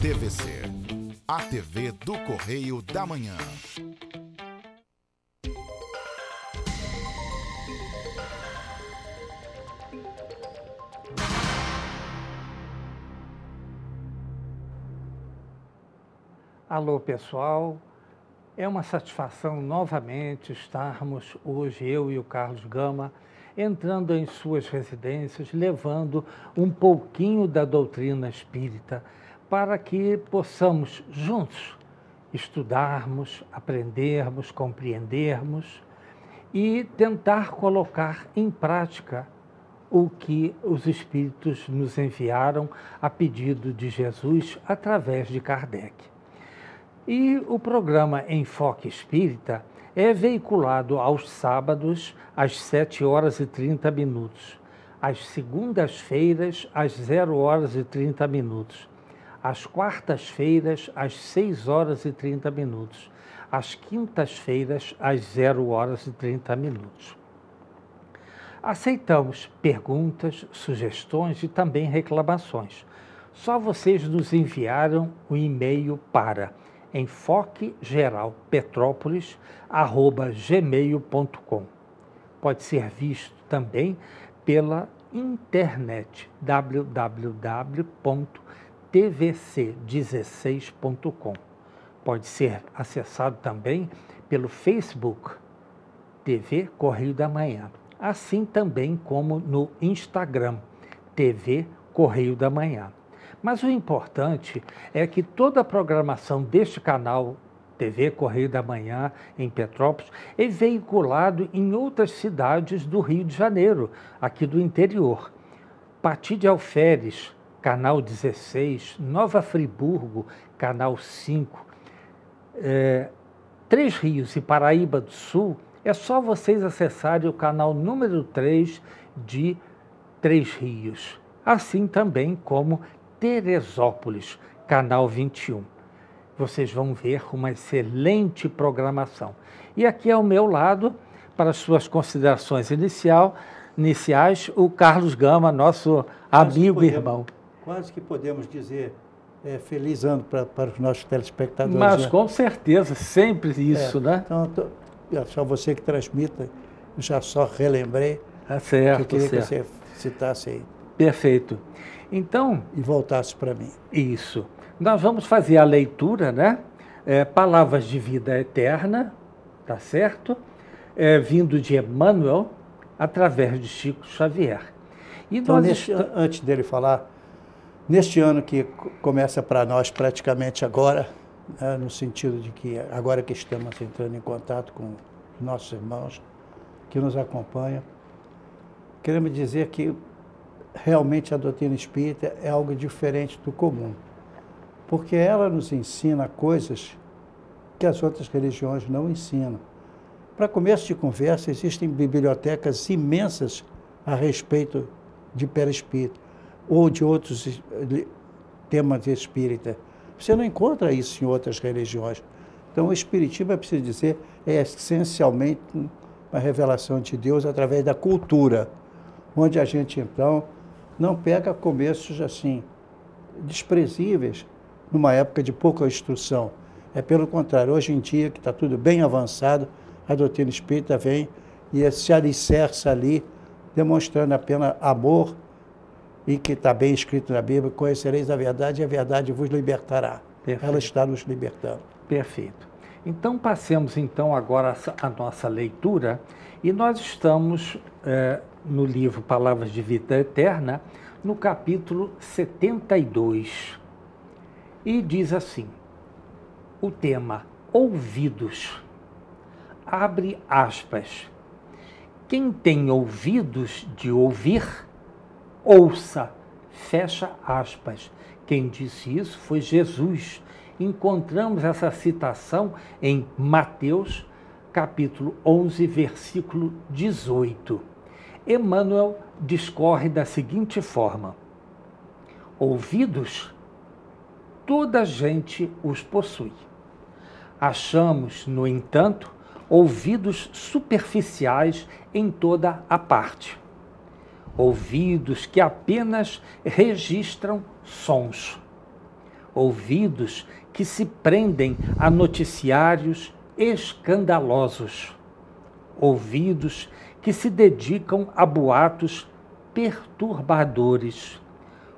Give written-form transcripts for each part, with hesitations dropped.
TVC, a TV do Correio da Manhã. Alô, pessoal. É uma satisfação novamente estarmos hoje, eu e o Carlos Gama, entrando em suas residências, levando um pouquinho da doutrina espírita para que possamos juntos estudarmos, aprendermos, compreendermos e tentar colocar em prática o que os espíritos nos enviaram a pedido de Jesus através de Kardec. E o programa Enfoque Espírita é veiculado aos sábados às 7h30, às segundas-feiras às 0h30, às quartas-feiras às 6h30, às quintas-feiras às 0h30. Aceitamos perguntas, sugestões e também reclamações. Só vocês nos enviaram o e-mail para enfoquegeralpetrópolis@gmail.com. Pode ser visto também pela internet www.tvc16.com. Pode ser acessado também pelo Facebook TV Correio da Manhã, assim também como no Instagram TV Correio da Manhã. Mas o importante é que toda a programação deste canal TV Correio da Manhã em Petrópolis é veiculado em outras cidades do Rio de Janeiro, aqui do interior. Pati de Alferes, canal 16, Nova Friburgo, canal 5, Três Rios e Paraíba do Sul, é só vocês acessarem o canal número 3 de Três Rios, assim também como Teresópolis, canal 21. Vocês vão ver uma excelente programação. E aqui ao meu lado, para as suas considerações iniciais, o Carlos Gama, nosso amigo e irmão. Quase que podemos dizer feliz ano para os nossos telespectadores. Mas né? Com certeza, sempre isso, né? Então, só você que transmita, eu já só relembrei. Certo, eu queria certo. que você citasse aí. Perfeito. Então... E voltasse para mim. Isso. Nós vamos fazer a leitura, né? Palavras de Vida Eterna, tá certo? Vindo de Emmanuel, através de Chico Xavier. E então, nós antes dele falar, neste ano que começa para nós praticamente agora, né, no sentido de que agora que estamos entrando em contato com nossos irmãos que nos acompanham, queremos dizer que realmente a doutrina espírita é algo diferente do comum, porque ela nos ensina coisas que as outras religiões não ensinam. Para começo de conversa, existem bibliotecas imensas a respeito de perispírito ou de outros temas espíritas. Você não encontra isso em outras religiões. Então, o espiritismo, é preciso dizer, é essencialmente uma revelação de Deus através da cultura, onde a gente, então, não pega começos assim, desprezíveis, numa época de pouca instrução. É pelo contrário, hoje em dia, que está tudo bem avançado, a doutrina espírita vem e se alicerça ali, demonstrando apenas amor, e que está bem escrito na Bíblia: conhecereis a verdade e a verdade vos libertará. Perfeito. Ela está nos libertando. Perfeito. Então, passemos então agora a nossa leitura, e nós estamos no livro Palavras de Vida Eterna, no capítulo 72. E diz assim, o tema, ouvidos. Abre aspas. Quem tem ouvidos de ouvir, ouça. Fecha aspas. Quem disse isso foi Jesus. Encontramos essa citação em Mateus, capítulo 11, versículo 18. Emmanuel discorre da seguinte forma: ouvidos, toda gente os possui. Achamos, no entanto, ouvidos superficiais em toda a parte. Ouvidos que apenas registram sons. Ouvidos que se prendem a noticiários escandalosos. Ouvidos que se dedicam a boatos perturbadores.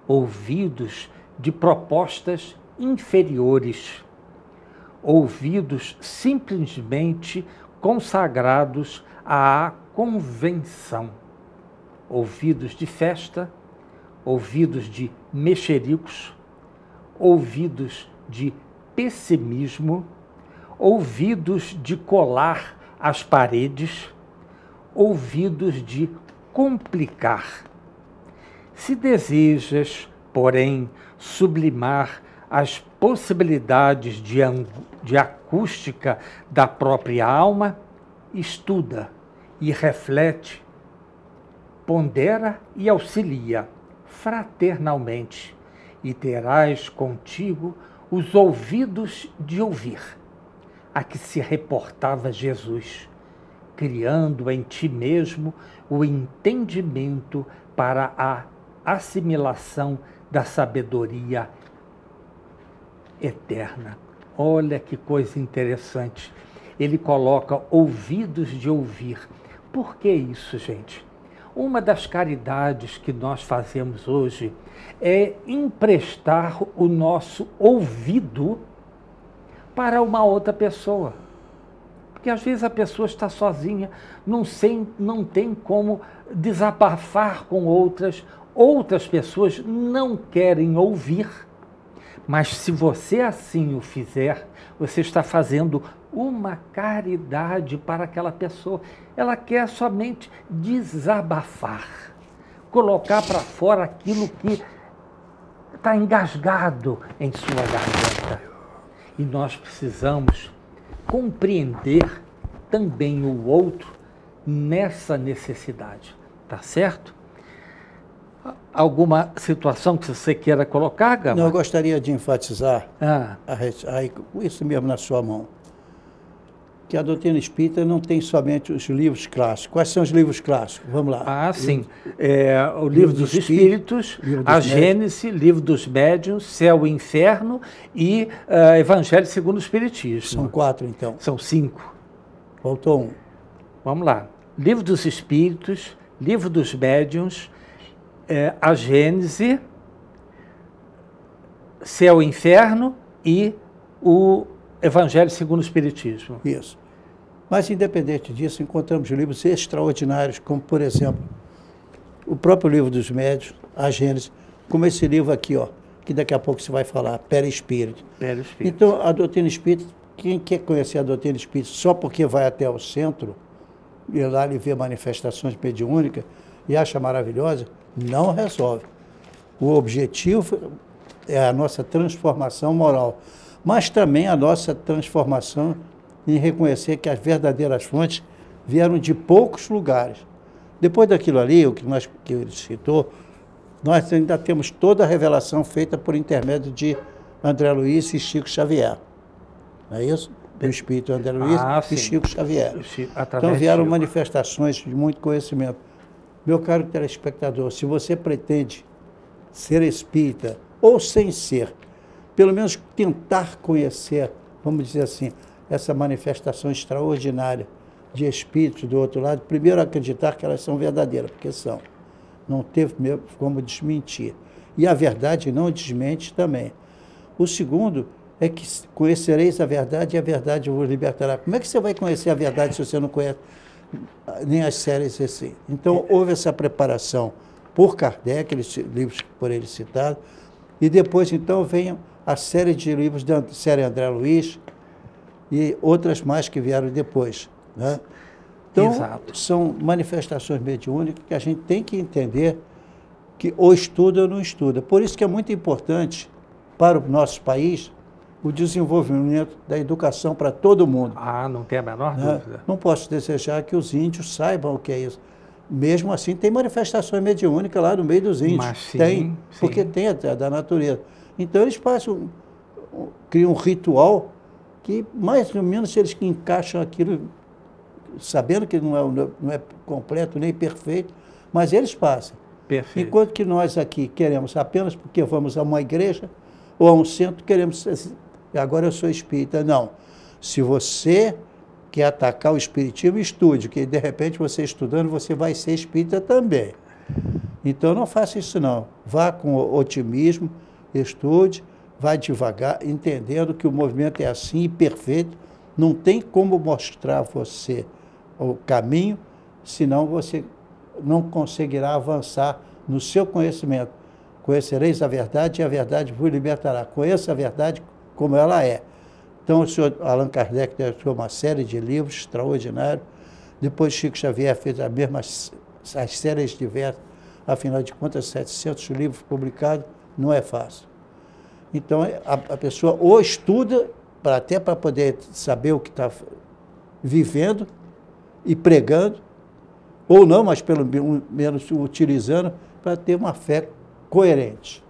Ouvidos de propostas inferiores. Ouvidos simplesmente consagrados à convenção. Ouvidos de festa, ouvidos de mexericos, ouvidos de pessimismo, ouvidos de colar as paredes, ouvidos de complicar. Se desejas, porém, sublimar as possibilidades de acústica da própria alma, estuda e reflete, pondera e auxilia fraternalmente, e terás contigo os ouvidos de ouvir, a que se reportava Jesus, criando em ti mesmo o entendimento para a assimilação da sabedoria eterna. Olha que coisa interessante. Ele coloca ouvidos de ouvir. Por que isso, gente? Uma das caridades que nós fazemos hoje é emprestar o nosso ouvido para uma outra pessoa. Porque às vezes a pessoa está sozinha, não tem como desabafar com outras pessoas não querem ouvir. Mas se você assim o fizer, você está fazendo uma caridade para aquela pessoa. Ela quer somente desabafar, colocar para fora aquilo que está engasgado em sua garganta. E nós precisamos compreender também o outro nessa necessidade, tá certo? Alguma situação que você queira colocar, Gama? Não, eu gostaria de enfatizar, isso mesmo na sua mão, que a doutrina espírita não tem somente os livros clássicos. Quais são os livros clássicos? Vamos lá. Sim. O Livro dos Espíritos, a Gênese, Livro dos Médiuns, Céu e Inferno e Evangelho segundo o Espiritismo. São 4, então. São 5. Faltou um. Vamos lá. Livro dos Espíritos, Livro dos Médiuns, a Gênese, Céu e Inferno e o Evangelho segundo o Espiritismo. Isso. Mas, independente disso, encontramos livros extraordinários, como, por exemplo, o próprio Livro dos Médiuns, a Gênese, como esse livro aqui, ó, que daqui a pouco você vai falar, Perispírito. Perispírito. Então, a doutrina espírita, quem quer conhecer a doutrina espírita só porque vai até o centro, e lá ele vê manifestações mediúnicas e acha maravilhosa, não resolve. O objetivo é a nossa transformação moral, mas também a nossa transformação em reconhecer que as verdadeiras fontes vieram de poucos lugares. Depois daquilo ali, que ele citou, nós ainda temos toda a revelação feita por intermédio de André Luiz e Chico Xavier. Não é isso? Do Espírito André Luiz e Chico Xavier. Então vieram manifestações de muito conhecimento. Meu caro telespectador, se você pretende ser espírita ou sem ser, pelo menos tentar conhecer, vamos dizer assim, essa manifestação extraordinária de espíritos do outro lado, primeiro acreditar que elas são verdadeiras, porque são. Não teve como desmentir. E a verdade não desmente também. O segundo é que conhecereis a verdade e a verdade vos libertará. Como é que você vai conhecer a verdade se você não conhece nem as séries assim? Então, houve essa preparação por Kardec, livros por ele citados, e depois, então, vem a série de livros da série André Luiz e outras mais que vieram depois, né? Então, exato, são manifestações mediúnicas que a gente tem que entender que ou estuda ou não estuda. Por isso que é muito importante para o nosso país o desenvolvimento da educação para todo mundo. Não tem a menor dúvida. Não posso desejar que os índios saibam o que é isso. Mesmo assim, tem manifestações mediúnicas lá no meio dos índios. Mas sim, tem, porque tem até da natureza. Então, eles criam um ritual que, mais ou menos, eles encaixam aquilo sabendo que não é completo nem perfeito, mas eles passam. Perfeito. Enquanto que nós aqui queremos apenas porque vamos a uma igreja ou a um centro, queremos, agora eu sou espírita. Não. Se você quer atacar o espiritismo, estude, que de repente você estudando, você vai ser espírita também. Então não faça isso não. Vá com otimismo, estude, vá devagar, entendendo que o movimento é assim e perfeito. Não tem como mostrar a você o caminho, senão você não conseguirá avançar no seu conhecimento. Conhecereis a verdade e a verdade vos libertará. Conheça a verdade como ela é. Então, o senhor Allan Kardec deixou uma série de livros extraordinários. Depois, Chico Xavier fez as séries diversas. Afinal de contas, 700 livros publicados não é fácil. Então, a pessoa ou estuda, até para poder saber o que está vivendo e pregando, ou não, mas pelo menos utilizando, para ter uma fé coerente.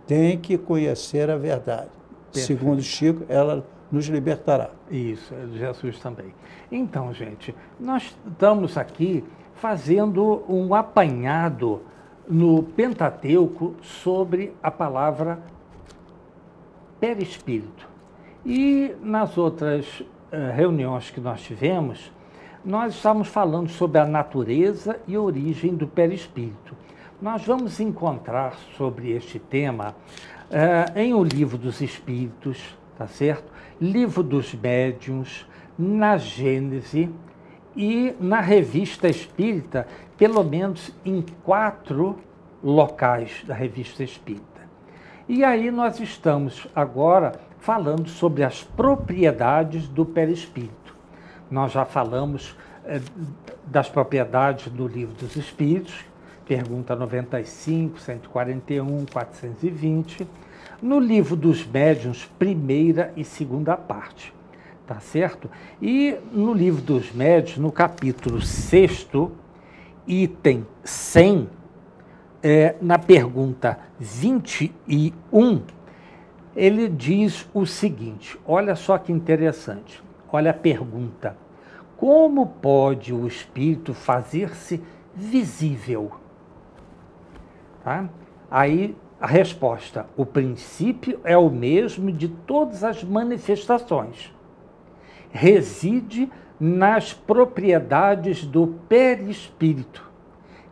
Tem que conhecer a verdade. Perfeito. Segundo Chico, ela nos libertará. Isso, Jesus também. Então, gente, nós estamos aqui fazendo um apanhado no Pentateuco sobre a palavra perispírito. E nas outras reuniões que nós tivemos, nós estamos falando sobre a natureza e origem do perispírito. Nós vamos encontrar sobre este tema em O Livro dos Espíritos, tá certo? Livro dos Médiuns, na Gênese e na Revista Espírita, pelo menos em 4 locais da Revista Espírita. E aí nós estamos agora falando sobre as propriedades do perispírito. Nós já falamos das propriedades do Livro dos Espíritos, pergunta 95, 141, 420. No Livro dos Médiuns, primeira e segunda parte, tá certo? E no Livro dos Médiuns, no capítulo 6º, item 100, na pergunta 21, ele diz o seguinte, olha só que interessante. Olha a pergunta. Como pode o espírito fazer-se visível? Tá? Aí a resposta. O princípio é o mesmo de todas as manifestações. Reside nas propriedades do perispírito,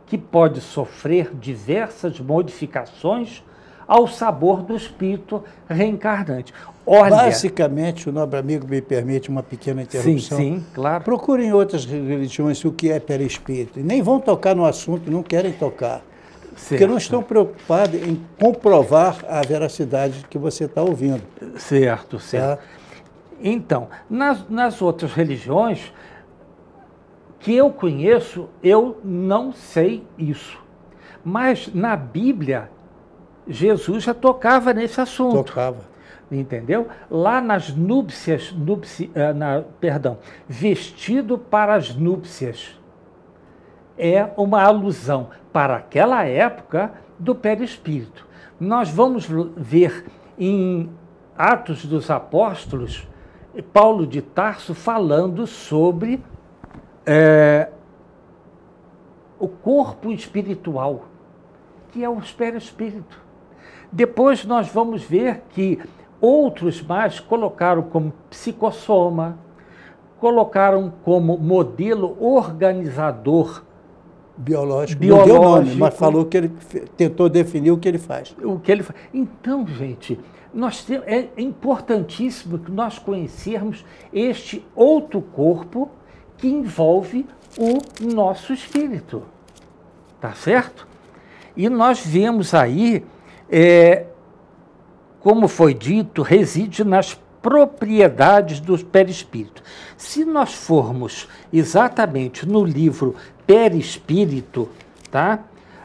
que pode sofrer diversas modificações ao sabor do espírito reencarnante. Olha, basicamente, o nobre amigo me permite uma pequena interrupção. Sim, claro. Procurem em outras religiões o que é perispírito. E nem vão tocar no assunto, não querem tocar. Certo. Porque não estão preocupados em comprovar a veracidade que você está ouvindo. Certo, certo. Tá? Então, nas outras religiões que eu conheço, eu não sei isso. Mas na Bíblia, Jesus já tocava nesse assunto. Tocava. Entendeu? Lá nas núpcias, vestido para as núpcias, é uma alusão para aquela época do perispírito. Nós vamos ver em Atos dos Apóstolos, Paulo de Tarso falando sobre o corpo espiritual, que é o perispírito. Depois nós vamos ver que outros mais colocaram como psicossoma, colocaram como modelo organizador biológico. Não deu nome, mas falou que ele tentou definir o que ele faz. O que ele faz. Então, gente, é importantíssimo que nós conhecermos este outro corpo que envolve o nosso espírito. Tá certo? E nós vemos aí, como foi dito, reside nas propriedades do perispírito. Se nós formos exatamente no livro Perispírito, tá?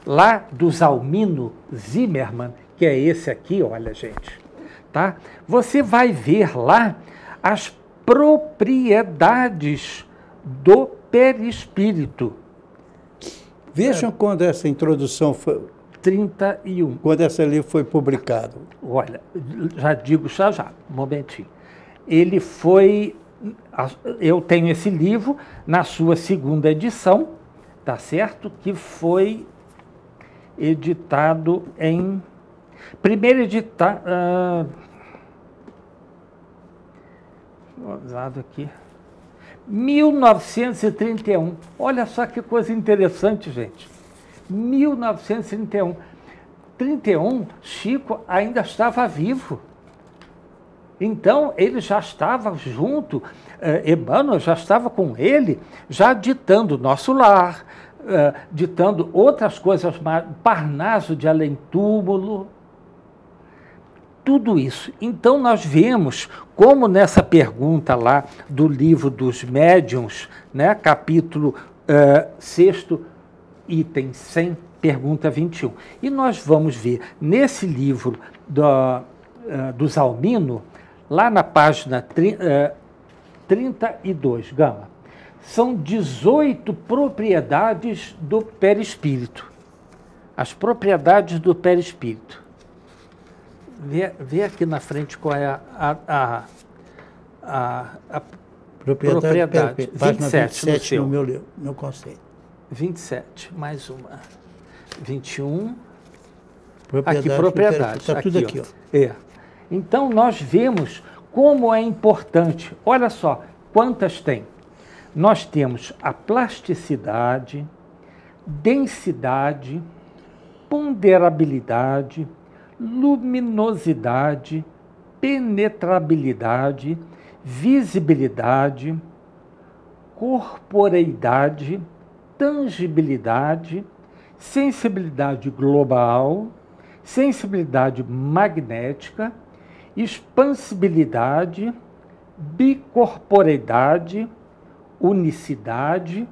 Lá do Zalmino Zimmermann, que é esse aqui, olha, gente, tá? Você vai ver lá as propriedades do perispírito. Vejam quando essa introdução foi... 31. Quando esse livro foi publicado. Olha, já digo já, um momentinho. Ele foi eu tenho esse livro na sua segunda edição, tá certo? Que foi editado em... Primeiro editado... aqui... 1931. Olha só que coisa interessante, gente. 1931. 31, Chico ainda estava vivo. Então, ele já estava junto, Emmanuel já estava com ele, já ditando Nosso Lar, ditando outras coisas, Parnaso de Além-Túmulo, tudo isso. Então, nós vemos como nessa pergunta lá do livro dos médiuns, né, capítulo 6º, item 100, pergunta 21. E nós vamos ver nesse livro do Zalmino, lá na página 32, Gama, são 18 propriedades do perispírito. As propriedades do perispírito. Vê aqui na frente qual é a propriedade. Página 27 no meu livro, meu conceito. 27, mais uma. 21. Propriedade, aqui, propriedade. Está tudo aqui, ó. Então, nós vemos como é importante. Olha só, quantas tem? Nós temos a plasticidade, densidade, ponderabilidade, luminosidade, penetrabilidade, visibilidade, corporeidade, tangibilidade, sensibilidade global, sensibilidade magnética, expansibilidade, bicorporeidade, unicidade,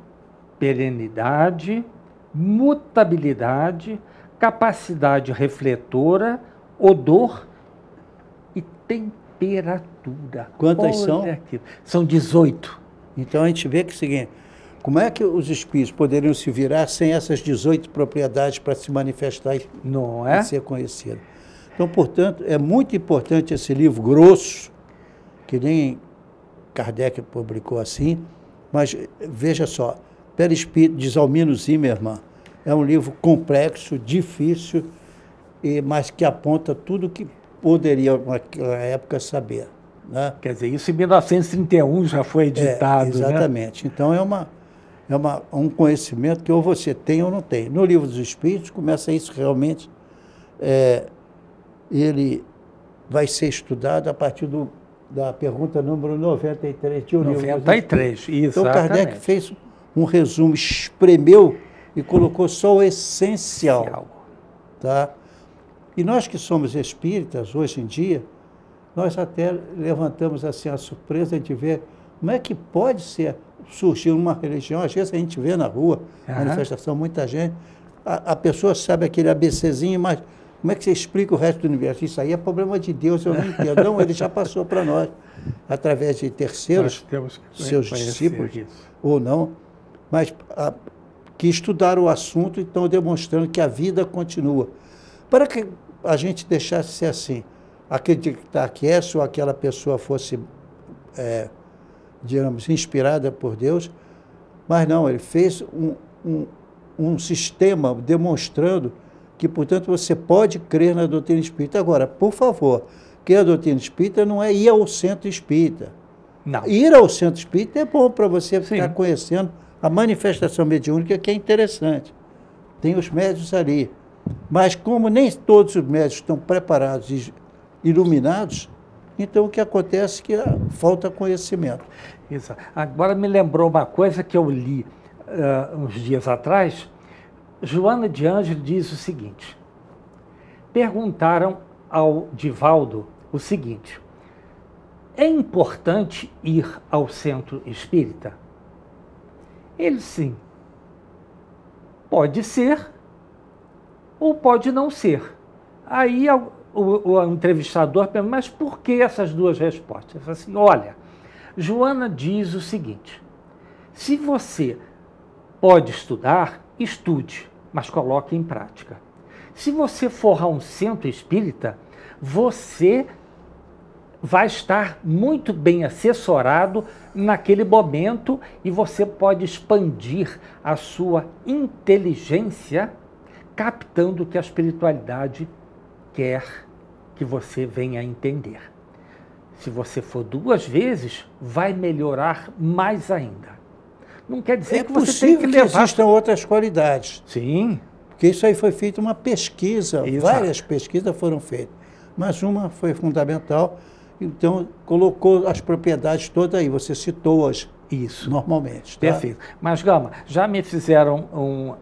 perenidade, mutabilidade, capacidade refletora, odor e temperatura. Quantas são? Aqui. São 18. Então a gente vê que é o seguinte, como é que os espíritos poderiam se virar sem essas 18 propriedades para se manifestar e ser conhecido? Então, portanto, é muito importante esse livro grosso, que nem Kardec publicou assim, mas veja só, Perispírito de Zalmino Zimmermann é um livro complexo, difícil, mas que aponta tudo que poderia naquela época saber. Né? Quer dizer, isso em 1931 já foi editado. Exatamente. Né? Então, um conhecimento que ou você tem ou não tem. No Livro dos Espíritos começa isso realmente, ele vai ser estudado a partir da pergunta número 93 de 93, isso. Então Kardec fez um resumo, espremeu e colocou só o essencial. Tá? E nós que somos espíritas hoje em dia, nós até levantamos assim a surpresa de ver como é que pode surgir uma religião. Às vezes a gente vê na rua, manifestação, muita gente, a pessoa sabe aquele ABCzinho, mas como é que você explica o resto do universo? Isso aí é problema de Deus, eu não entendo. Não, ele já passou para nós, através de terceiros, seus discípulos, ou não, mas que estudaram o assunto e estão demonstrando que a vida continua. Para que a gente deixasse ser assim, acreditar que essa ou aquela pessoa fosse, digamos, inspirada por Deus, mas não, ele fez um sistema demonstrando que, portanto, você pode crer na doutrina espírita. Agora, por favor, que a doutrina espírita não é ir ao centro espírita. Não. Ir ao centro espírita é bom para você ficar conhecendo a manifestação mediúnica, que é interessante. Tem os médiuns ali. Mas como nem todos os médiuns estão preparados e iluminados, então o que acontece é que falta conhecimento. Isso. Agora me lembrou uma coisa que eu li uns dias atrás. Joana de Ângeles diz o seguinte: perguntaram ao Divaldo o seguinte: é importante ir ao centro espírita? Ele, sim. Pode ser ou pode não ser. Aí o entrevistador pergunta, mas por que essas duas respostas? Ele fala assim, olha, Joana diz o seguinte: se você pode estudar, estude, mas coloque em prática. Se você for a um centro espírita, você vai estar muito bem assessorado naquele momento e você pode expandir a sua inteligência captando o que a espiritualidade quer que você venha a entender. Se você for 2 vezes, vai melhorar mais ainda. Não quer dizer que você tem que levar... É possível que existam outras qualidades. Sim. Porque isso aí foi feita uma pesquisa, Exato. Várias pesquisas foram feitas, mas uma foi fundamental, então colocou as propriedades todas aí, você citou-as normalmente. Tá? Perfeito. Mas, Gama, já me fizeram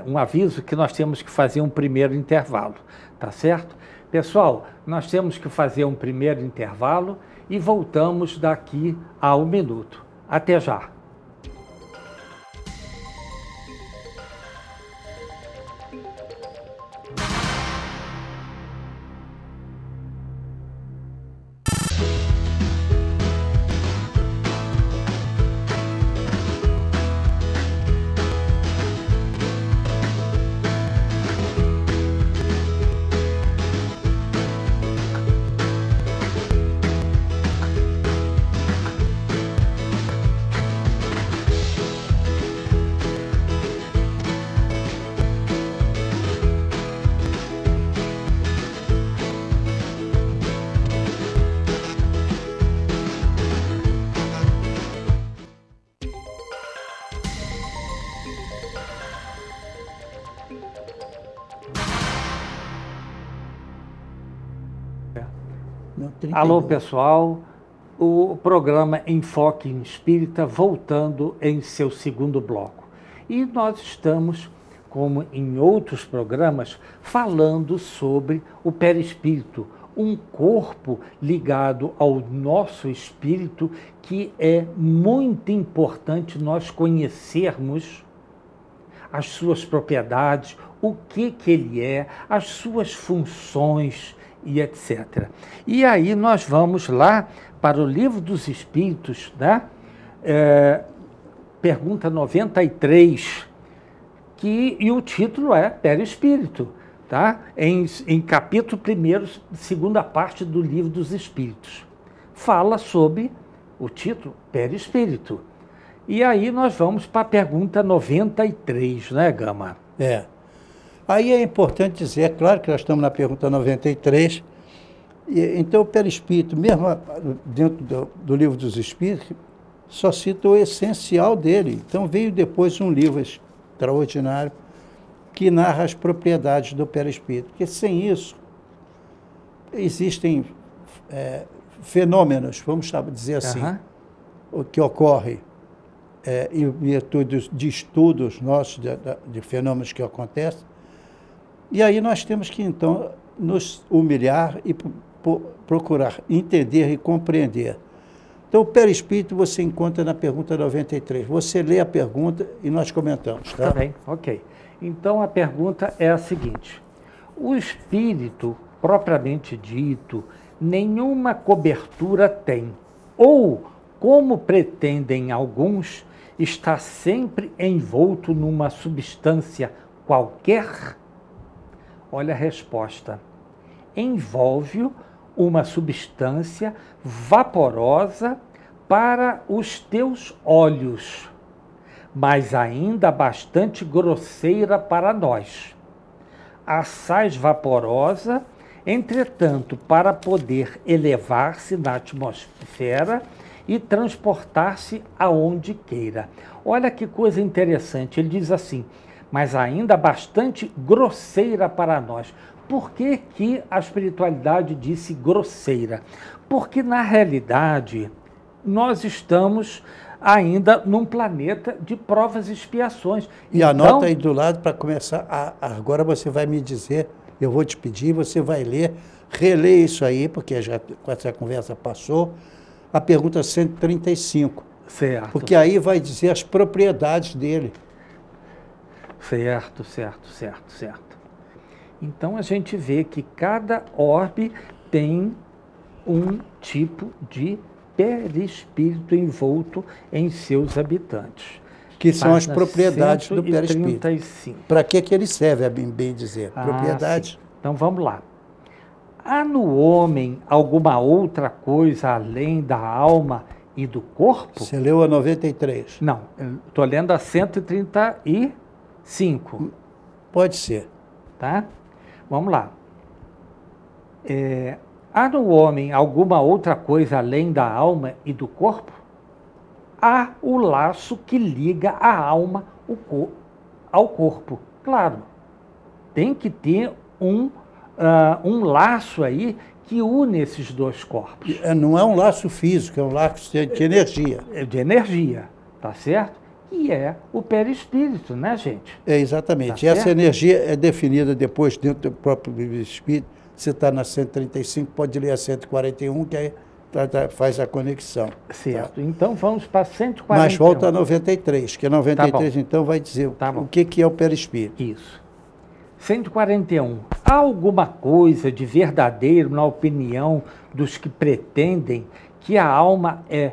um aviso que nós temos que fazer um primeiro intervalo, tá certo? Pessoal, nós temos que fazer um primeiro intervalo e voltamos daqui a 1 minuto. Até já. Alô, pessoal. O programa Enfoque em Espírita voltando em seu segundo bloco. E nós estamos, como em outros programas, falando sobre o perispírito, um corpo ligado ao nosso espírito que é muito importante nós conhecermos as suas propriedades, o que ele é, as suas funções e etc. E aí nós vamos lá para o Livro dos Espíritos, né? Pergunta 93, e o título é Perispírito, tá? Em capítulo 1º, segunda parte do Livro dos Espíritos. Fala sobre o título Perispírito. E aí nós vamos para a pergunta 93, né, Gama? Aí é importante dizer, é claro que nós estamos na pergunta 93, então o perispírito, mesmo dentro do Livro dos Espíritos, só cita o essencial dele. Então veio depois um livro extraordinário que narra as propriedades do perispírito, porque sem isso existem fenômenos, vamos dizer assim, o que ocorre em virtude de estudos nossos de fenômenos que acontecem. E aí nós temos que, então, nos humilhar e procurar entender e compreender. Então, o perispírito você encontra na pergunta 93. Você lê a pergunta e nós comentamos. Tá bem, ok. Então, a pergunta é a seguinte. O espírito, propriamente dito, nenhuma cobertura tem. Ou, como pretendem alguns, está sempre envolto numa substância qualquer? Olha a resposta. Envolve-o uma substância vaporosa para os teus olhos, mas ainda bastante grosseira para nós. Assaz vaporosa, entretanto, para poder elevar-se na atmosfera e transportar-se aonde queira. Olha que coisa interessante, ele diz assim, mas ainda bastante grosseira para nós. Por que que a espiritualidade disse grosseira? Porque, na realidade, nós estamos ainda num planeta de provas e expiações. E anota aí do lado para começar. Agora você vai me dizer, eu vou te pedir, você vai ler, relê isso aí, porque já essa conversa passou, a pergunta 135. Certo. Porque aí vai dizer as propriedades dele. Certo. Então a gente vê que cada orbe tem um tipo de perispírito envolto em seus habitantes. Que são as propriedades do perispírito. 135. Para que ele serve, a bem dizer? Propriedade. Sim. Então vamos lá. há no homem alguma outra coisa além da alma e do corpo? Você leu a 93. Não, estou lendo a 135. Pode ser. Tá? Vamos lá. Há no homem alguma outra coisa além da alma e do corpo? Há o laço que liga a alma ao corpo. Claro, tem que ter um laço aí que une esses dois corpos. Não é um laço físico, é um laço de energia. De energia, tá certo? E é o perispírito, né, gente? Exatamente. Tá Essa certo? energia é definida depois dentro do próprio perispírito. Você está na 135, pode ler a 141, que aí faz a conexão. Certo. Tá? Então vamos para 141. Mas volta a 93, que a 93 então vai dizer o que é o perispírito. Isso. 141. Há alguma coisa de verdadeiro na opinião dos que pretendem que a alma é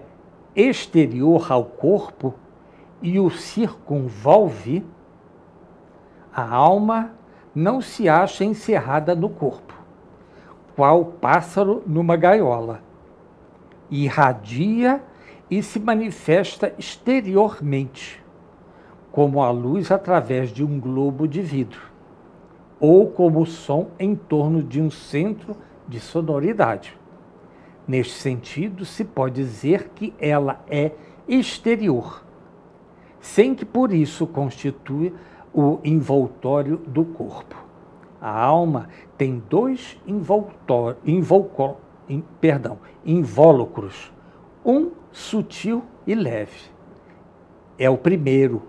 exterior ao corpo e o circunvolve? A alma não se acha encerrada no corpo, qual pássaro numa gaiola. Irradia e se manifesta exteriormente, como a luz através de um globo de vidro, ou como o som em torno de um centro de sonoridade. Neste sentido, se pode dizer que ela é exterior, sem que por isso constitua o envoltório do corpo. A alma tem dois invólucros, um sutil e leve. É o primeiro,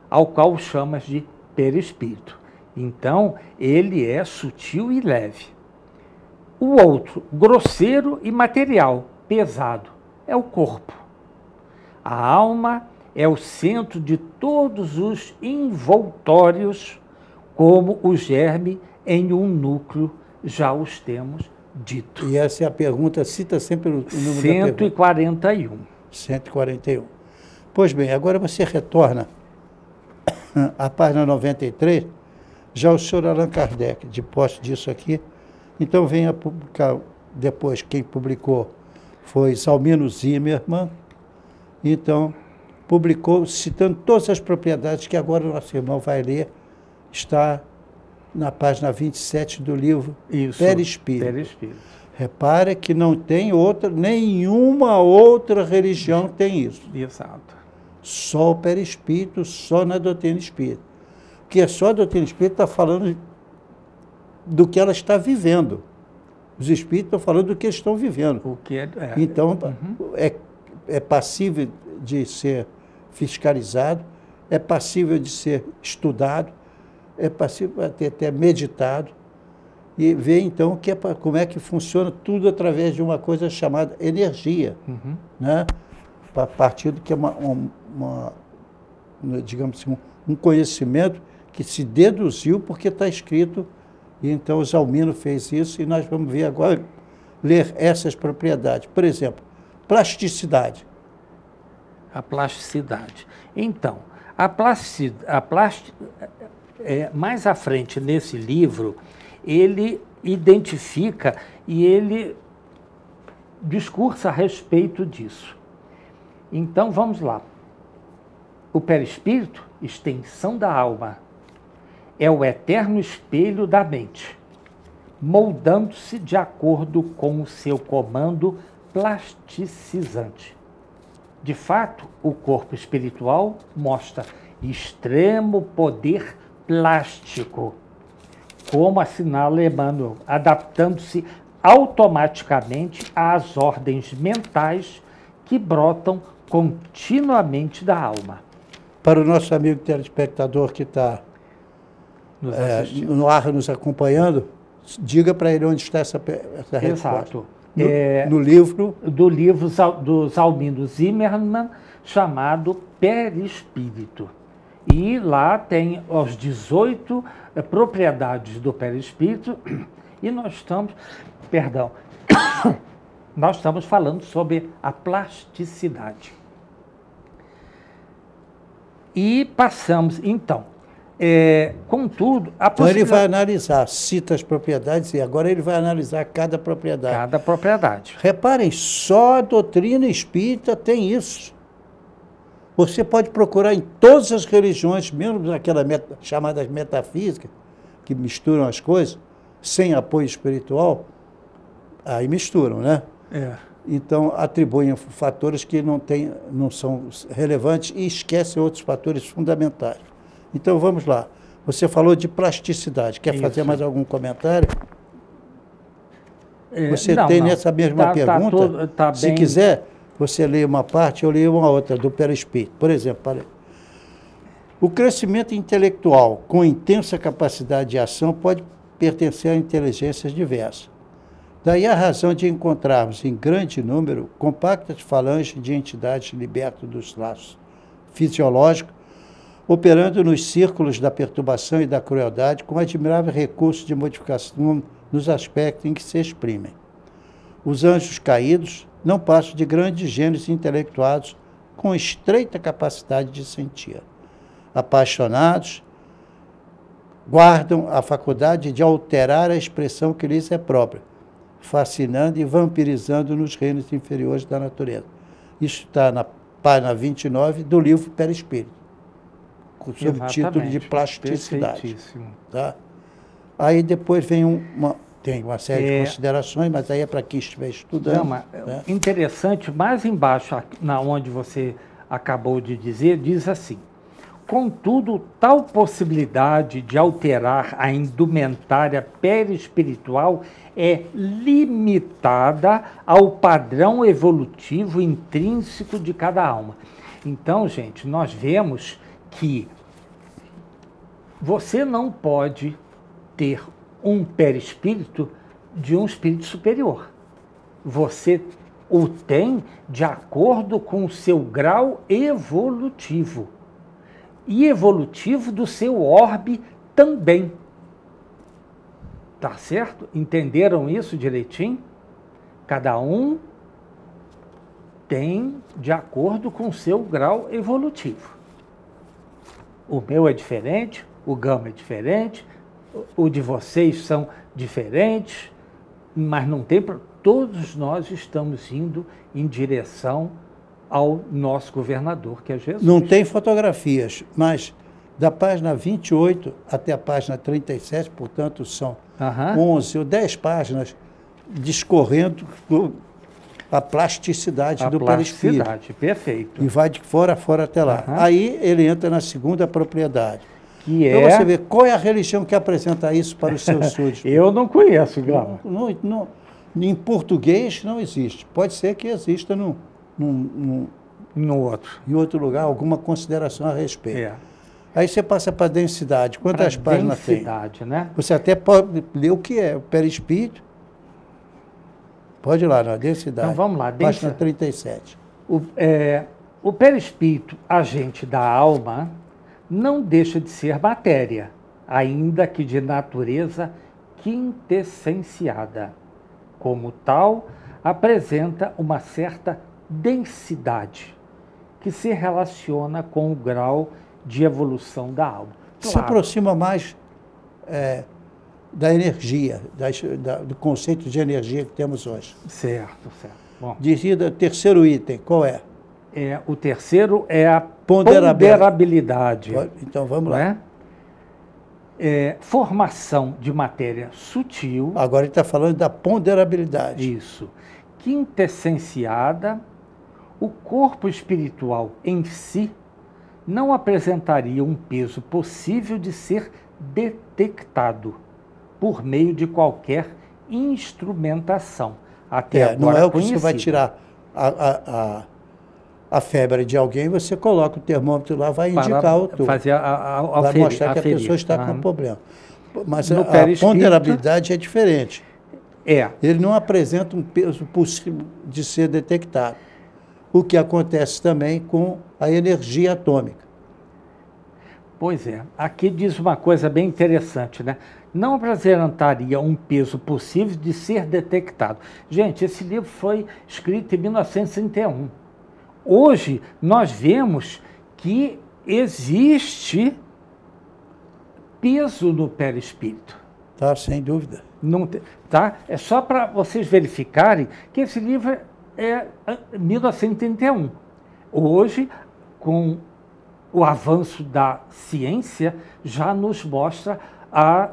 ao qual chamas de perispírito. Então, ele é sutil e leve. O outro, grosseiro e material, pesado, é o corpo. A alma é o centro de todos os envoltórios, como o germe em um núcleo, já os temos dito. E essa é a pergunta, cita sempre o número 141. da pergunta. 141. Pois bem, agora você retorna à página 93, já o senhor Allan Kardec, de posse disso aqui, então vem a publicar, depois quem publicou foi Zalmino Zimmermann, então publicou citando todas as propriedades que agora o nosso irmão vai ler, está na página 27 do livro Perispírito. Repara que não tem nenhuma outra religião tem isso. Exato. Só o perispírito, só na doutrina espírita. Porque é só a doutrina espírita está falando do que ela está vivendo. Os espíritos estão falando do que eles estão vivendo. O que então, é passível de ser fiscalizado, é passível de ser estudado, é passível de até meditado, e ver, então, como é que funciona tudo através de uma coisa chamada energia, né? A partir do que é digamos assim, um conhecimento que se deduziu porque está escrito, e então o Zalmino fez isso, e nós vamos ver agora, ler essas propriedades. Por exemplo, plasticidade. A plasticidade. Então, mais à frente nesse livro, ele identifica e ele discursa a respeito disso. Então, vamos lá. O perispírito, extensão da alma, é o eterno espelho da mente, moldando-se de acordo com o seu comando plasticizante. De fato, o corpo espiritual mostra extremo poder plástico, como assinala Emmanuel, adaptando-se automaticamente às ordens mentais que brotam continuamente da alma. Para o nosso amigo telespectador que está no ar nos acompanhando, diga para ele onde está essa resposta. Exato. No livro? Do livro do Zalmino Zimmermann, chamado Perispírito. E lá tem as 18 propriedades do perispírito, e nós estamos falando sobre a plasticidade. E passamos, então, Contudo, a Então ele possibilidade... vai analisar, cita as propriedades e agora ele vai analisar cada propriedade. Cada propriedade. Reparem, só a doutrina espírita tem isso. Você pode procurar em todas as religiões, mesmo naquelas chamadas metafísicas, que misturam as coisas, sem apoio espiritual, aí misturam, né? Então, atribuem fatores que não são relevantes e esquecem outros fatores fundamentais. Então, vamos lá. Você falou de plasticidade. Quer fazer mais algum comentário? Você tem nessa mesma pergunta? Se quiser, você lê uma parte, eu leio uma outra, do perispírito. Por exemplo, o crescimento intelectual com intensa capacidade de ação pode pertencer a inteligências diversas. Daí a razão de encontrarmos em grande número compactas falanges de entidades libertas dos laços fisiológicos, operando nos círculos da perturbação e da crueldade com admirável recurso de modificação nos aspectos em que se exprimem. Os anjos caídos não passam de grandes gênios intelectuados com estreita capacidade de sentir. Apaixonados, guardam a faculdade de alterar a expressão que lhes é própria, fascinando e vampirizando nos reinos inferiores da natureza. Isso está na página 29 do livro Perispírito, com o subtítulo de plasticidade. Tá? Aí depois vem tem uma série de considerações, mas aí é para quem estiver estudando. Não, interessante, mais embaixo, na onde você acabou de dizer, diz assim: contudo, tal possibilidade de alterar a indumentária perispiritual é limitada ao padrão evolutivo intrínseco de cada alma. Então, gente, nós vemos que você não pode ter um perispírito de um espírito superior. Você o tem de acordo com o seu grau evolutivo. E evolutivo do seu orbe também. Tá certo? Entenderam isso direitinho? Cada um tem de acordo com o seu grau evolutivo. O meu é diferente, o Gama é diferente, o de vocês são diferentes, mas não tem problema. Todos nós estamos indo em direção ao nosso governador, que é Jesus. Não tem fotografias, mas da página 28 até a página 37, portanto, são 11 ou 10 páginas discorrendo a plasticidade do perispírito. Perfeito. E vai de fora a fora até lá. Aí ele entra na segunda propriedade. Então você vê, qual é a religião que apresenta isso para os seus súditos? Eu não conheço, Gama. Em português não existe. Pode ser que exista no outro. Em outro lugar, alguma consideração a respeito. Aí você passa para a densidade. Quantas páginas tem? Densidade, né? Você até pode ler o que é o perispírito. Pode ir lá, na densidade. Então vamos lá. Página 37. O perispírito, agente da alma, não deixa de ser matéria, ainda que de natureza quintessenciada. Como tal, apresenta uma certa densidade, que se relaciona com o grau de evolução da alma. Claro. Se aproxima mais da energia, do conceito de energia que temos hoje. Certo. Bom, Dizia, terceiro item, qual é? O terceiro é a ponderabilidade. Então vamos lá. Formação de matéria sutil. Agora ele está falando da ponderabilidade. Isso. Quintessenciada, o corpo espiritual em si não apresentaria um peso possível de ser detectado por meio de qualquer instrumentação. Até agora não é o que conhecida. você vai tirar a febre de alguém, você coloca o termômetro lá, vai indicar o tubo. Vai mostrar que a pessoa está com problema. Mas a ponderabilidade é diferente. Ele não apresenta um peso possível de ser detectado. O que acontece também com a energia atômica. Pois é. Aqui diz uma coisa bem interessante, né? Não apresentaria um peso possível de ser detectado. Gente, esse livro foi escrito em 1931. Hoje, nós vemos que existe peso no perispírito. Tá, sem dúvida. Não tá? É só para vocês verificarem que esse livro é 1931. Hoje, com o avanço da ciência, já nos mostra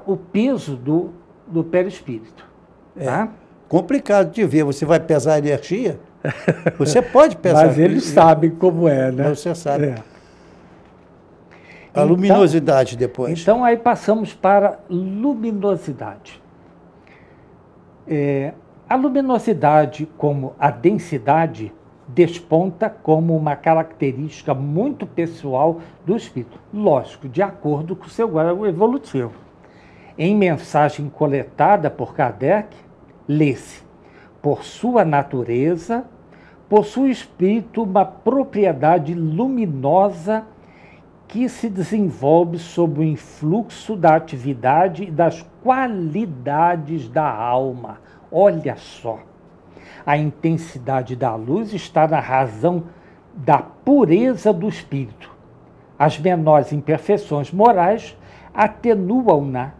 o peso do perispírito. Tá? Complicado de ver. Você vai pesar a energia? Você pode pesar. Mas eles sabem como é, né? Você sabe. É. A luminosidade depois. Então, aí passamos para luminosidade. A luminosidade, como a densidade, desponta como uma característica muito pessoal do espírito, lógico, de acordo com o seu grau evolutivo. Em mensagem coletada por Kardec, lê-se: por sua natureza, possui o espírito uma propriedade luminosa que se desenvolve sob o influxo da atividade e das qualidades da alma. Olha só, a intensidade da luz está na razão da pureza do espírito. As menores imperfeições morais atenuam-na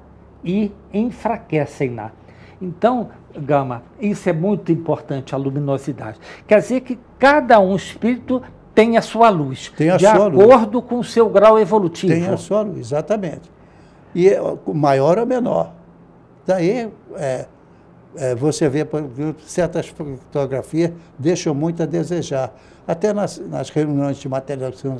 e enfraquecem-na. Então, Gama, isso é muito importante, a luminosidade. Quer dizer que cada espírito tem a sua luz, de acordo com o seu grau evolutivo. Tem a sua luz, exatamente. E maior ou menor. Daí, você vê, certas fotografias deixam muito a desejar. Até nas reuniões de materialização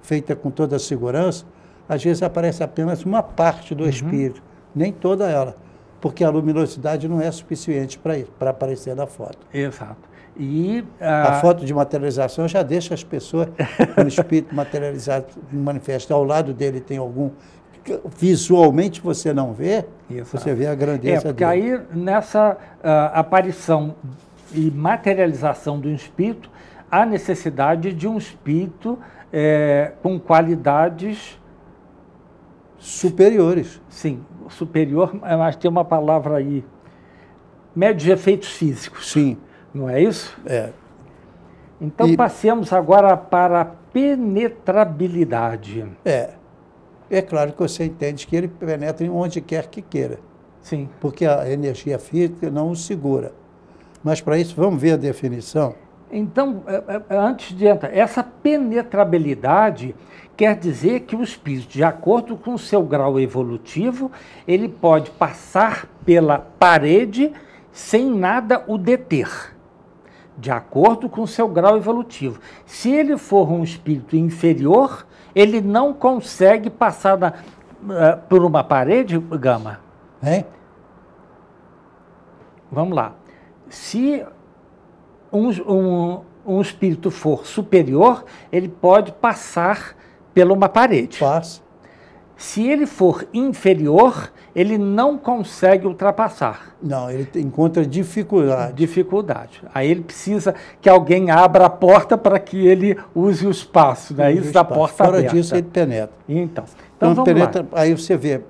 feitas com toda a segurança, às vezes aparece apenas uma parte do espírito, nem toda ela, porque a luminosidade não é suficiente para isso, para aparecer na foto. Exato. E a foto de materialização já deixa as pessoas, quando o espírito materializado manifesta, ao lado dele tem algum, visualmente você não vê, exato, você vê a grandeza porque dele. Aí, nessa aparição e materialização do espírito, há necessidade de um espírito com qualidades superiores. Sim, superior, mas tem uma palavra aí, médios de efeitos físicos. Sim. Não é isso? É. Então, passemos agora para a penetrabilidade. É claro que você entende que ele penetra em onde quer que queira. Sim. Porque a energia física não o segura. Mas, para isso, vamos ver a definição? Então, antes de entrar, essa penetrabilidade quer dizer que o espírito, de acordo com o seu grau evolutivo, ele pode passar pela parede sem nada o deter, de acordo com o seu grau evolutivo. Se ele for um espírito inferior, ele não consegue passar por uma parede, Gama. Hein? Vamos lá. Se um espírito for superior, ele pode passar por uma parede. Passa. Se ele for inferior, ele não consegue ultrapassar. Não, ele encontra dificuldade. Dificuldade. Aí ele precisa que alguém abra a porta para que ele use o espaço, né? Isso da porta Fora aberta. disso, ele penetra. Então vamos penetra, lá. aí você vê,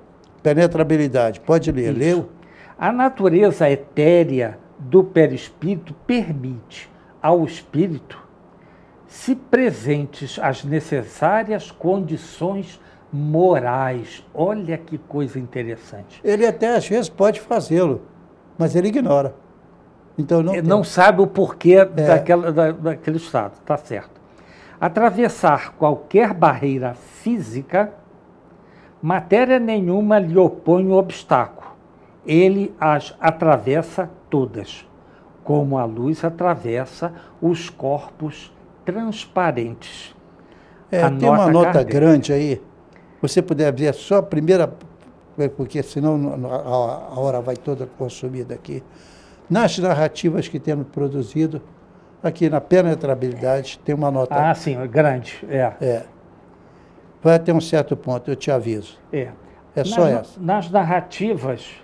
penetrabilidade. Pode ler. Isso. Leu? A natureza etérea do perispírito permite ao espírito, se presentes as necessárias condições morais. Olha que coisa interessante. Ele até às vezes pode fazê-lo, mas ele ignora. Então não sabe o porquê daquele estado, tá certo. Atravessar qualquer barreira física, matéria nenhuma lhe opõe um obstáculo. Ele as atravessa todas, como a luz atravessa os corpos transparentes. Tem uma nota grande aí. Você puder ver só a primeira, porque senão a hora vai toda consumida aqui. Nas narrativas que temos produzido, aqui na penetrabilidade, tem uma nota. Ah, sim, grande. Vai até um certo ponto, eu te aviso. É só essa. Nas narrativas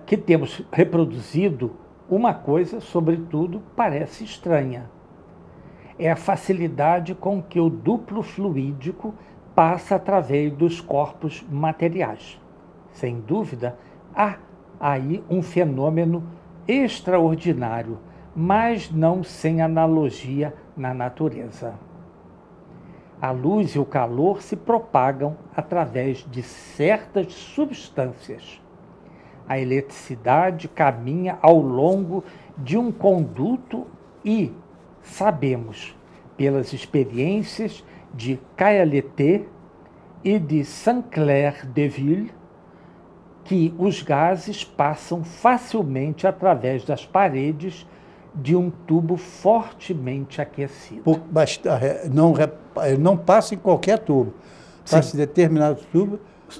que temos reproduzido, uma coisa, sobretudo, parece estranha. É a facilidade com que o duplo fluídico passa através dos corpos materiais. Sem dúvida, há aí um fenômeno extraordinário, mas não sem analogia na natureza. A luz e o calor se propagam através de certas substâncias. A eletricidade caminha ao longo de um conduto e sabemos, pelas experiências de Cailletet e de Saint-Clair-Deville, que os gases passam facilmente através das paredes de um tubo fortemente aquecido. Mas não passa em qualquer tubo. Passa em determinado tubo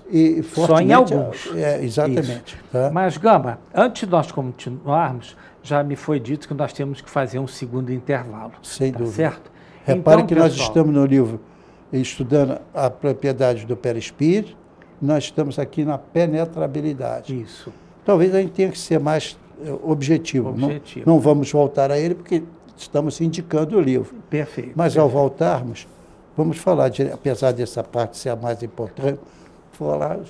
e fortemente... Só em alguns. Exatamente. Tá? Mas, Gama, antes de nós continuarmos, já me foi dito que nós temos que fazer um segundo intervalo. Sem dúvida. Certo? Repare então, que nós estamos no livro estudando a propriedade do perispírito, nós estamos aqui na penetrabilidade. Isso. Talvez a gente tenha que ser mais objetivo. Não vamos voltar a ele porque estamos indicando o livro. Perfeito. Mas ao voltarmos, vamos falar, apesar dessa parte ser a mais importante,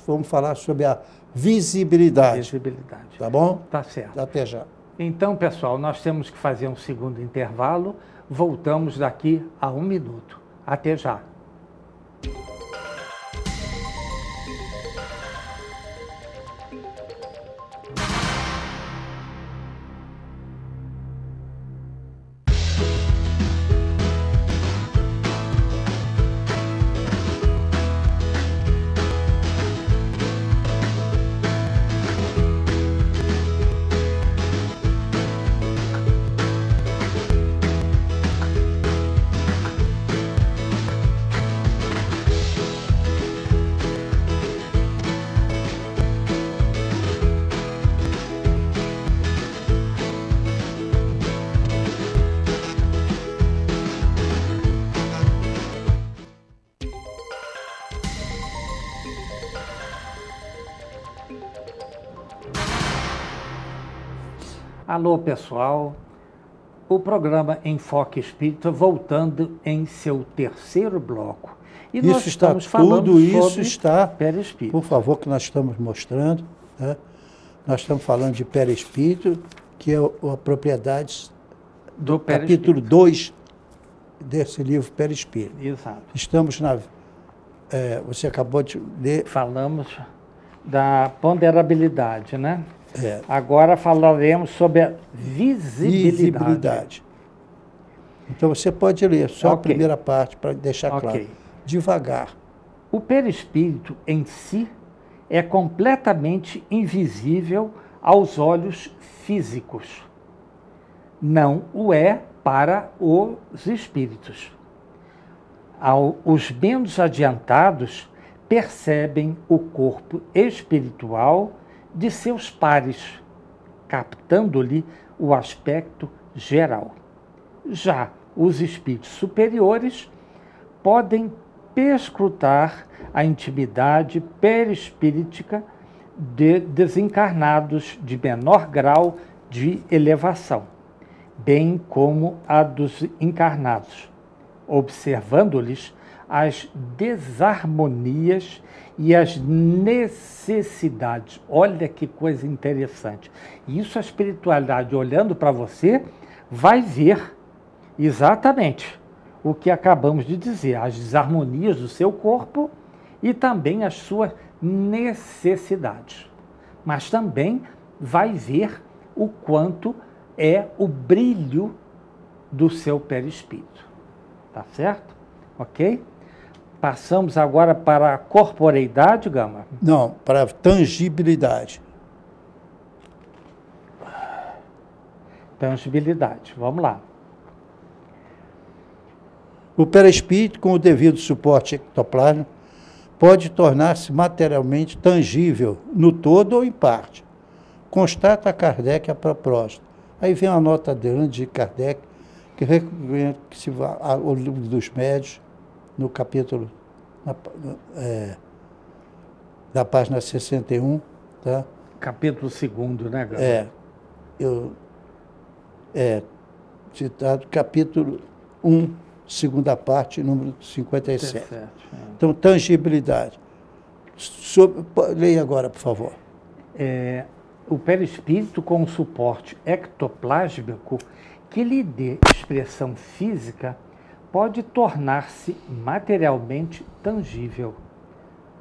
vamos falar sobre a visibilidade. Visibilidade. Tá bom? Tá certo. Até já. Então, pessoal, nós temos que fazer um segundo intervalo. Voltamos daqui a 1 minuto. Até já. Alô, pessoal. O programa Enfoque Espírita voltando em seu terceiro bloco. E nós estamos falando sobre perispírito. Por favor, que nós estamos mostrando, né? Nós estamos falando de perispírito, que é a propriedade do capítulo 2 desse livro Perispírito. Exato. Estamos na... você acabou de ler... Falamos da ponderabilidade, né? É. Agora falaremos sobre a visibilidade. Então você pode ler só a primeira parte para deixar claro. Devagar. O perispírito em si é completamente invisível aos olhos físicos. Não o é para os espíritos. Os menos adiantados percebem o corpo espiritual de seus pares, captando-lhe o aspecto geral. Já os espíritos superiores podem perscrutar a intimidade perispíritica de desencarnados de menor grau de elevação, bem como a dos encarnados, observando-lhes as desarmonias e as necessidades. Olha que coisa interessante. Isso a espiritualidade, olhando para você, vai ver exatamente o que acabamos de dizer, as desarmonias do seu corpo e também as suas necessidades. Mas também vai ver o quanto é o brilho do seu perispírito. Tá certo? Ok? Passamos agora para a corporeidade, Gama? Não, para a tangibilidade. Tangibilidade, vamos lá. O perispírito, com o devido suporte ectoplasma, pode tornar-se materialmente tangível, no todo ou em parte. Constata Kardec a propósito. Aí vem uma nota grande de Kardec, que recomenda que se vá ao livro dos médios, no capítulo, da página 61. Tá? Capítulo 2º, né, Gama? Citado capítulo 1, segunda parte, número 57. Então, tangibilidade. Leia agora, por favor. O perispírito com suporte ectoplásmico que lhe dê expressão física pode tornar-se materialmente tangível,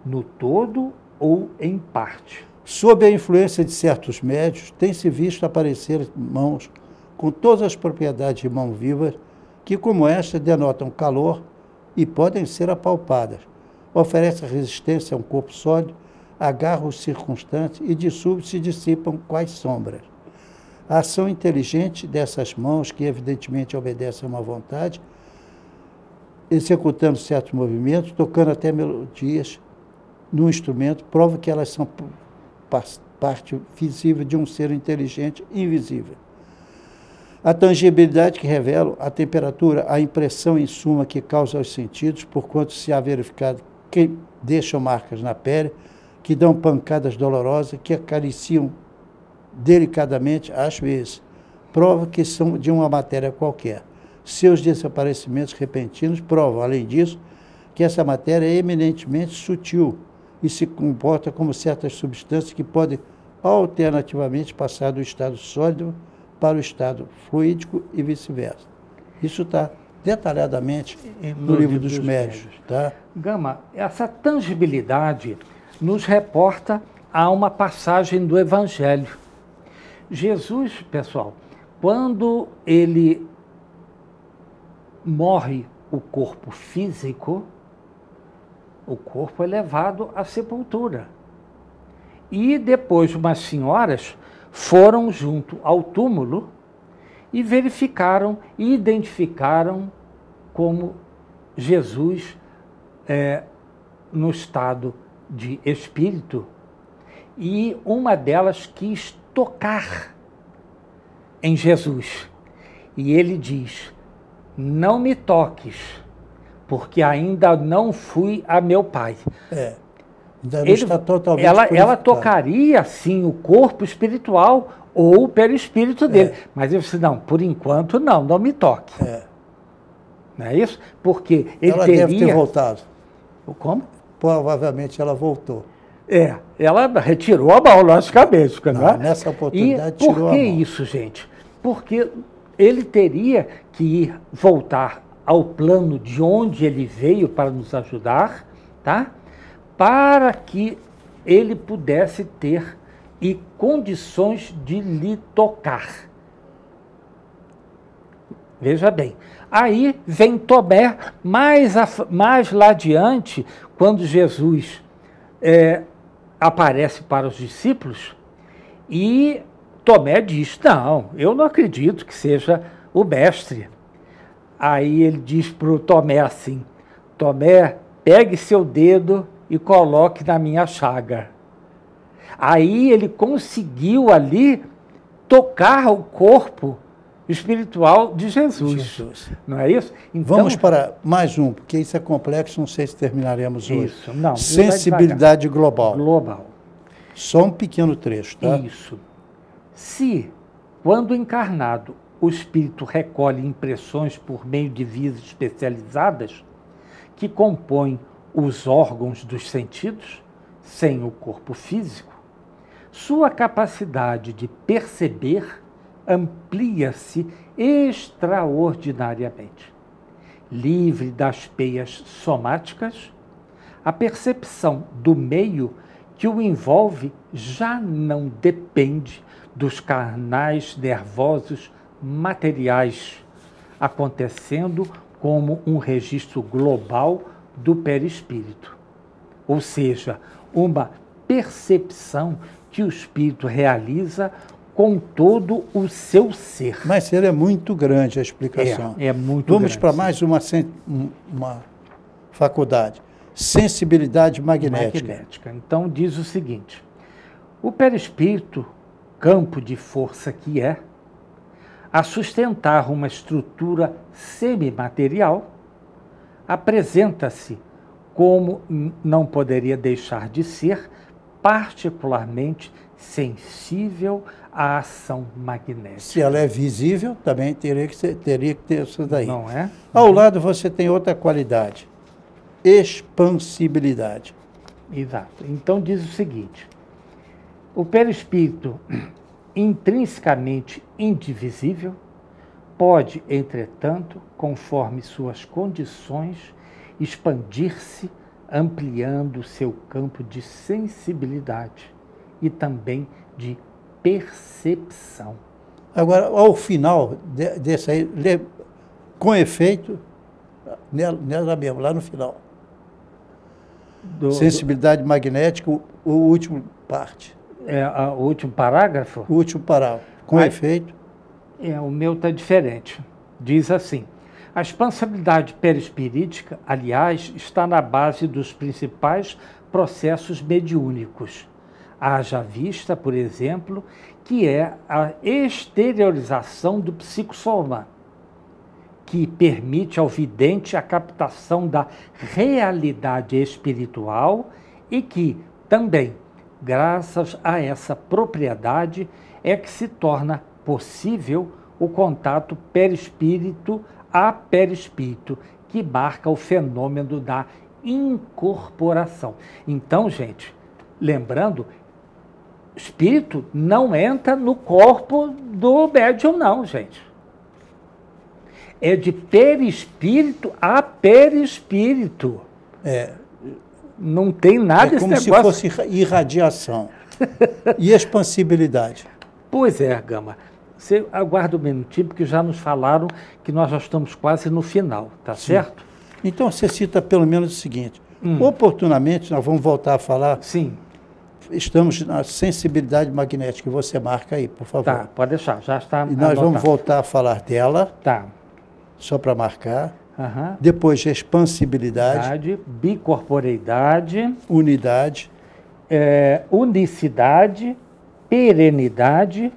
no todo ou em parte. Sob a influência de certos médios, tem-se visto aparecer mãos com todas as propriedades de mão viva, que, como esta, denotam calor e podem ser apalpadas. Oferecem resistência a um corpo sólido, agarram os circunstantes e de súbito se dissipam quais sombras. A ação inteligente dessas mãos, que evidentemente obedecem a uma vontade, executando certos movimentos, tocando até melodias no instrumento, prova que elas são parte visível de um ser inteligente e invisível. A tangibilidade que revela, a temperatura, a impressão em suma que causa aos sentidos, porquanto se há verificado que deixam marcas na pele, que dão pancadas dolorosas, que acariciam delicadamente, às vezes, prova que são de uma matéria qualquer. Seus desaparecimentos repentinos provam, além disso, que essa matéria é eminentemente sutil e se comporta como certas substâncias que podem alternativamente passar do estado sólido para o estado fluídico e vice-versa. Isso está detalhadamente no livro dos médios. Tá? Gama, essa tangibilidade nos reporta a uma passagem do Evangelho. Jesus, pessoal, quando ele morre o corpo físico, o corpo é levado à sepultura. E depois umas senhoras foram junto ao túmulo e verificaram e identificaram como Jesus no estado de espírito, e uma delas quis tocar em Jesus. E ele diz: não me toques, porque ainda não fui a meu Pai. Ainda não está totalmente ela tocaria, sim, o corpo espiritual ou o perispírito dele. Mas eu disse: não, por enquanto não me toque. Não é isso? Porque ele ela teria... deve ter voltado. Como? Provavelmente ela voltou. Ela retirou a mão, logicamente. Não é? Nessa oportunidade tirou a mão. Por que isso, gente? Porque ele teria que voltar ao plano de onde ele veio para nos ajudar, tá? Para que ele pudesse ter e condições de lhe tocar. Veja bem, aí vem Tomé, mais lá adiante, quando Jesus aparece para os discípulos, e Tomé diz: não, eu não acredito que seja o mestre. Aí ele diz para o Tomé assim: Tomé, pegue seu dedo e coloque na minha chaga. Aí ele conseguiu ali tocar o corpo espiritual de Jesus. Não é isso? Então, vamos para mais um, porque isso é complexo, não sei se terminaremos hoje. Isso, não. Sensibilidade global. Global. Só um pequeno trecho, tá? Isso. Se, quando encarnado, o espírito recolhe impressões por meio de vias especializadas que compõem os órgãos dos sentidos, sem o corpo físico, sua capacidade de perceber amplia-se extraordinariamente. Livre das peias somáticas, a percepção do meio que o envolve já não depende dos canais nervosos materiais, acontecendo como um registro global do perispírito, ou seja, uma percepção que o espírito realiza com todo o seu ser. Mas ele é muito grande a explicação. É muito Vamos grande. para mais uma faculdade. Sensibilidade magnética. Então diz o seguinte: o perispírito, campo de força que é, a sustentar uma estrutura semimaterial, apresenta-se como não poderia deixar de ser particularmente sensível à ação magnética. Se ela é visível, também teria que ter isso daí. Não é? Ao lado você tem outra qualidade, expansibilidade. Exato. Então diz o seguinte: o perispírito, intrinsecamente indivisível, pode, entretanto, conforme suas condições, expandir-se, ampliando seu campo de sensibilidade e também de percepção. Agora, ao final desse aí, com efeito, nela mesmo, lá no final. Sensibilidade magnética, o último parte. O último parágrafo? O último parágrafo. Com efeito. O meu está diferente. Diz assim: a expansibilidade perispirítica, aliás, está na base dos principais processos mediúnicos. Haja vista, por exemplo, que é a exteriorização do psicossoma, que permite ao vidente a captação da realidade espiritual e que, também, graças a essa propriedade, é que se torna possível o contato perispírito a perispírito, que marca o fenômeno da incorporação. Então, gente, lembrando, espírito não entra no corpo do médium, não, gente. É de perispírito a perispírito. Não tem nada esse negócio. Como se fosse irradiação. E expansibilidade? Pois é, Gama. Você aguarda um minutinho, porque já nos falaram que nós já estamos quase no final, tá certo? Então, você cita pelo menos o seguinte. Oportunamente, nós vamos voltar a falar. Sim. Estamos na sensibilidade magnética, que você marca aí, por favor. Tá, pode deixar, já está E nós vamos voltar a falar dela. Tá. Só para marcar. Depois, expansibilidade. Bicorporeidade. Unidade. Unicidade. Perenidade.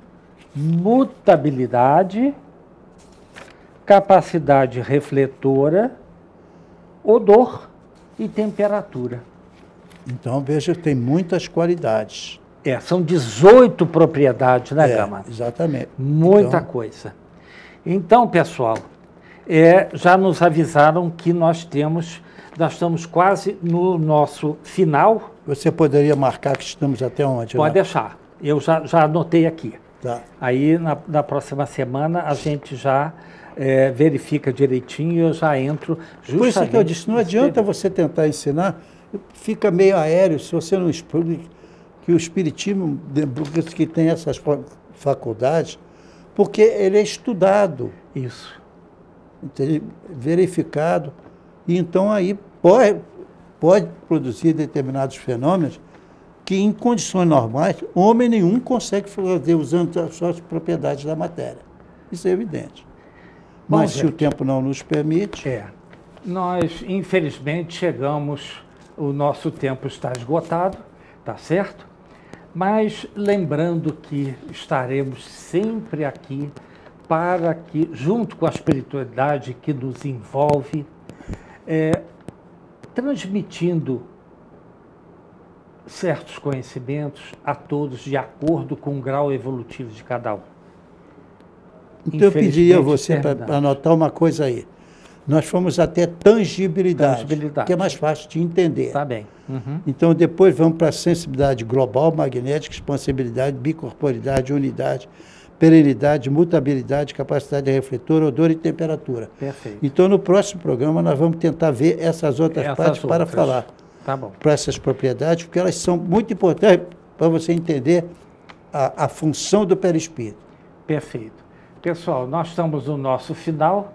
Mutabilidade. Capacidade refletora. Odor e temperatura. Então, veja, tem muitas qualidades. São 18 propriedades, né, Gama? Exatamente. Muita coisa. Então, pessoal, já nos avisaram que nós estamos quase no nosso final. Você poderia marcar que estamos até onde? Pode deixar. Eu já anotei aqui. Tá. Aí, na próxima semana, a gente já verifica direitinho e eu já entro justamente... Por isso que eu disse, não adianta você tentar ensinar, fica meio aéreo se você não explica que o Espiritismo, que tem essas faculdades, porque ele é estudado. Isso. Verificado, e então aí pode produzir determinados fenômenos que em condições normais, homem nenhum consegue fazer usando as suas propriedades da matéria. Isso é evidente. Mas se o tempo não nos permite... Nós, infelizmente, o nosso tempo está esgotado, tá certo? Mas lembrando que estaremos sempre aqui para que, junto com a espiritualidade que nos envolve, transmitindo certos conhecimentos a todos de acordo com o grau evolutivo de cada um. Então eu pediria a você para anotar uma coisa aí. Nós fomos até tangibilidade, que é mais fácil de entender. Tá bem. Então depois vamos para a sensibilidade global, magnética, expansibilidade, bicorporidade, unidade, perenidade, mutabilidade, capacidade refletora, odor e temperatura. Perfeito. Então no próximo programa nós vamos tentar ver essas outras partes para falar. Tá bom. Para essas propriedades, porque elas são muito importantes para você entender a função do perispírito. Perfeito. Pessoal, nós estamos no nosso final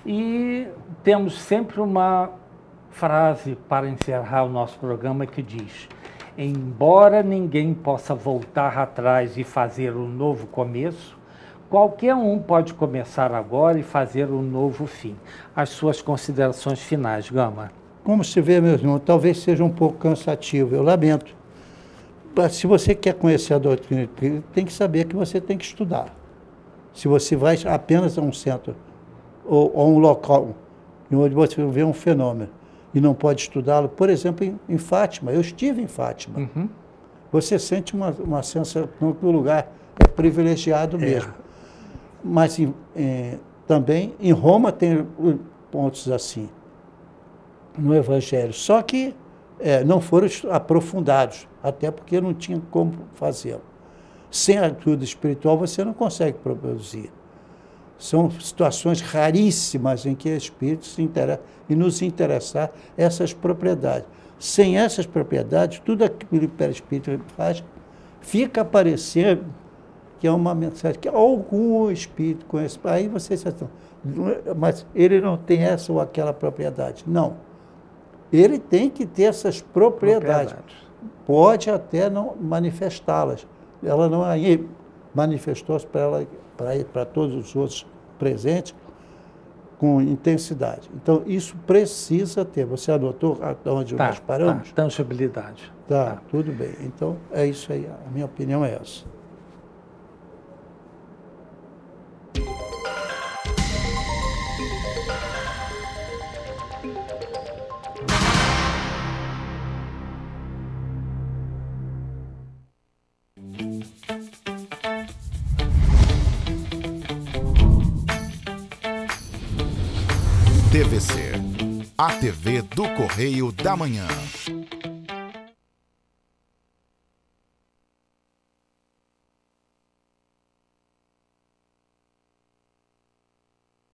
e temos sempre uma frase para encerrar o nosso programa que diz: embora ninguém possa voltar atrás e fazer um novo começo, qualquer um pode começar agora e fazer um novo fim. As suas considerações finais, Gama. Como se vê, meu irmão, talvez seja um pouco cansativo, eu lamento. Mas se você quer conhecer a doutrina espírita, tem que saber que você tem que estudar. Se você vai apenas a um centro ou a um local onde você vê um fenômeno e não pode estudá-lo, por exemplo, em Fátima, eu estive em Fátima. Você sente uma sensação que o lugar é privilegiado mesmo. Mas também em Roma tem pontos assim, no Evangelho. Só que não foram aprofundados, até porque não tinha como fazê-lo. Sem a ajuda espiritual você não consegue produzir. São situações raríssimas em que espíritos se interessam e nos interessar essas propriedades. Sem essas propriedades, tudo aquilo que o perispírito faz fica parecendo que é uma mensagem, que algum espírito conhece. Aí vocês estão, mas ele não tem essa ou aquela propriedade. Não. Ele tem que ter essas propriedades. Pode até não manifestá-las. Ela não aí manifestou-se para todos os outros presentes com intensidade. Então, isso precisa ter. Você anotou onde nós paramos? Tá, tangibilidade. Tá, tudo bem. Então, é isso aí. A minha opinião é essa. TVC, a TV do Correio da Manhã.